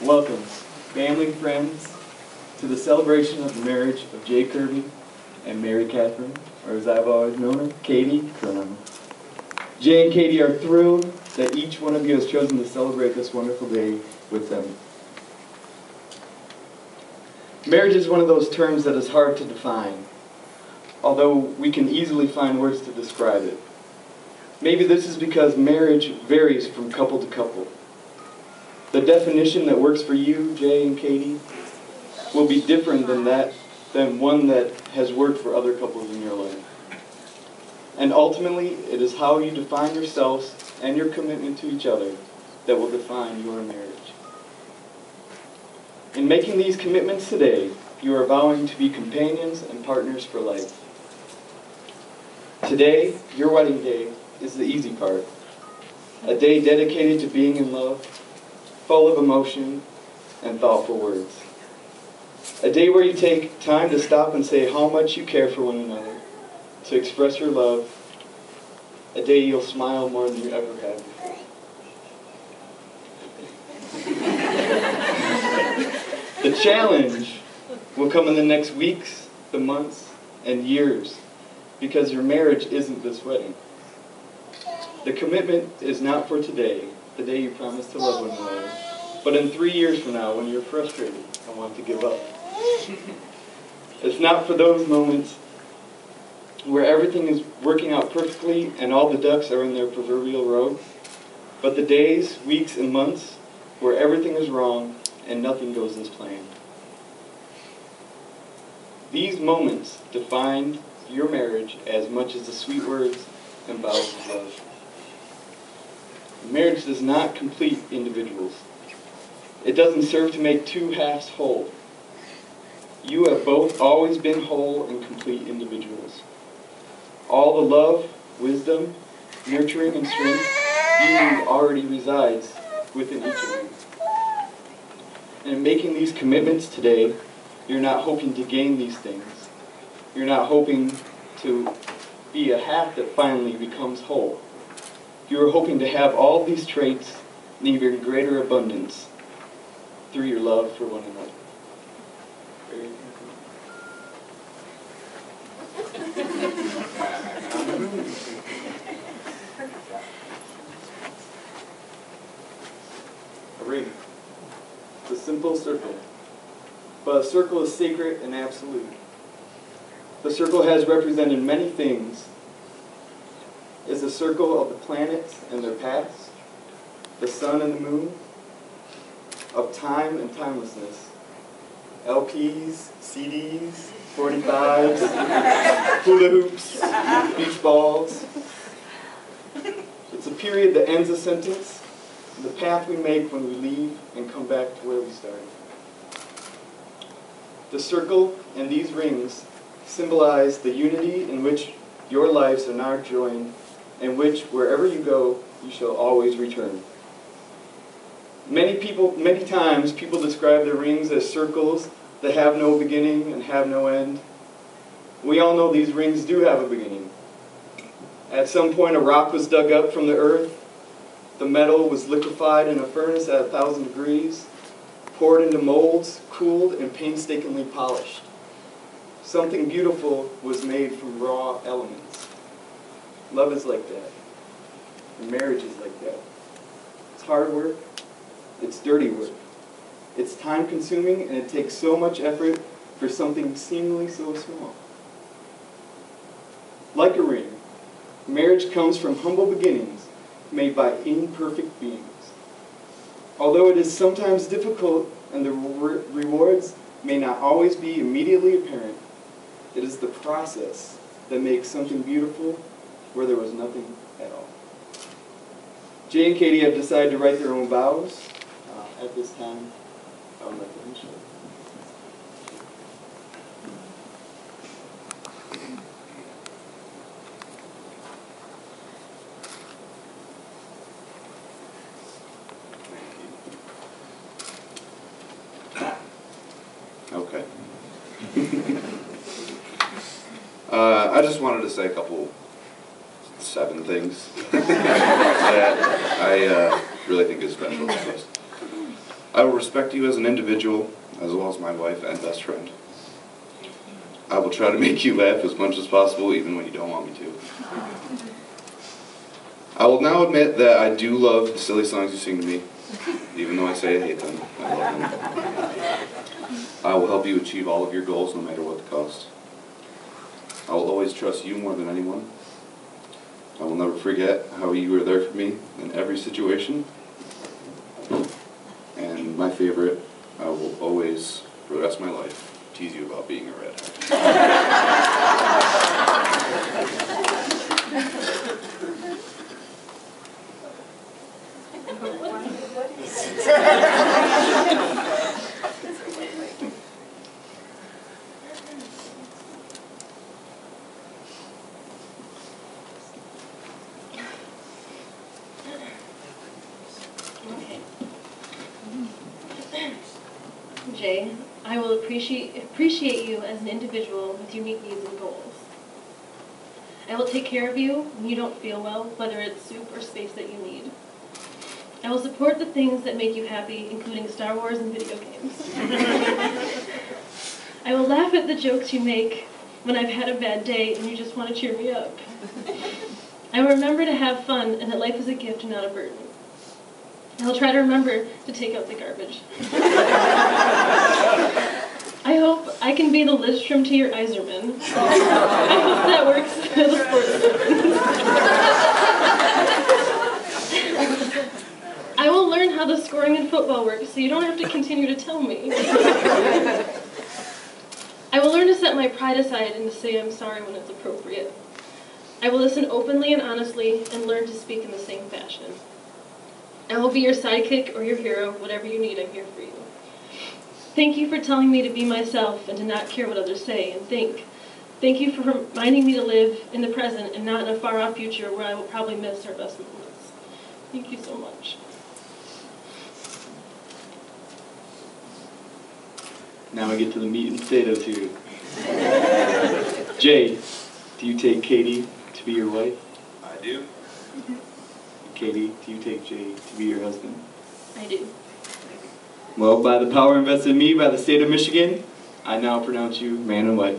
welcome family, friends, to the celebration of the marriage of Jay Kirby and Mary Catherine, or as I've always known her, Katie Kern. Jay and Katie are thrilled that each one of you has chosen to celebrate this wonderful day with them. Marriage is one of those terms that is hard to define, although we can easily find words to describe it. Maybe this is because marriage varies from couple to couple. The definition that works for you, Jay and Katie, will be different than one that has worked for other couples in your life. And ultimately, it is how you define yourselves and your commitment to each other that will define your marriage. In making these commitments today, you are vowing to be companions and partners for life. Today, your wedding day, is the easy part. A day dedicated to being in love, full of emotion and thoughtful words. A day where you take time to stop and say how much you care for one another, to express your love. A day you'll smile more than you ever have before. The challenge will come in the next weeks, the months, and years, because your marriage isn't this wedding. The commitment is not for today, the day you promise to love one another, but in 3 years from now when you're frustrated and want to give up. It's not for those moments where everything is working out perfectly and all the ducks are in their proverbial row, but the days, weeks, and months where everything is wrong and nothing goes as planned. These moments define your marriage as much as the sweet words and vows of love. Marriage does not complete individuals. It doesn't serve to make two halves whole. You have both always been whole and complete individuals. All the love, wisdom, nurturing, and strength you need already resides within each of you. And in making these commitments today, you're not hoping to gain these things. You're not hoping to be a half that finally becomes whole. You are hoping to have all these traits in even greater abundance through your love for one another. A ring. It's a simple circle, but a circle is sacred and absolute. The circle has represented many things. Is the circle of the planets and their paths, the sun and the moon, of time and timelessness, LPs, CDs, 45s, hula hoops, beach balls. It's a period that ends a sentence, the path we make when we leave and come back to where we started. The circle and these rings symbolize the unity in which your lives are now joined, in which, wherever you go, you shall always return. Many times, people describe their rings as circles that have no beginning and have no end. We all know these rings do have a beginning. At some point, a rock was dug up from the earth. The metal was liquefied in a furnace at 1,000 degrees, poured into molds, cooled, and painstakingly polished. Something beautiful was made from raw elements. Love is like that. And marriage is like that. It's hard work. It's dirty work. It's time-consuming, and it takes so much effort for something seemingly so small. Like a ring, marriage comes from humble beginnings made by imperfect beings. Although it is sometimes difficult and the rewards may not always be immediately apparent, it is the process that makes something beautiful where there was nothing at all. Jay and Katie have decided to write their own vows. At this time, I'll let them show. Okay. I just wanted to say a couple 7 things that I really think is special. I will respect you as an individual, as well as my wife and best friend. I will try to make you laugh as much as possible, even when you don't want me to. I will now admit that I do love the silly songs you sing to me, even though I say I hate them. I love them. I will help you achieve all of your goals, no matter what the cost. I will always trust you more than anyone. I will never forget how you were there for me in every situation. And my favorite, I will always, for the rest of my life, tease you about being a redhead. Jay, I will appreciate you as an individual with unique needs and goals. I will take care of you when you don't feel well, whether it's soup or space that you need. I will support the things that make you happy, including Star Wars and video games. I will laugh at the jokes you make when I've had a bad day and you just want to cheer me up. I will remember to have fun and that life is a gift and not a burden. I'll try to remember to take out the garbage. I hope I can be the Lidstrom to your Iserman. I hope that works as a sports. I will learn how the scoring in football works so you don't have to continue to tell me. I will learn to set my pride aside and to say I'm sorry when it's appropriate. I will listen openly and honestly and learn to speak in the same fashion. I will be your sidekick or your hero, whatever you need, I'm here for you. Thank you for telling me to be myself and to not care what others say and think. Thank you for reminding me to live in the present and not in a far-off future where I will probably miss our best moments. Thank you so much. Now we get to the meat and potatoes here. Jay, do you take Katie to be your wife? I do. Katie, do you take Jay to be your husband? I do. Well, by the power invested in me by the state of Michigan, I now pronounce you man and wife.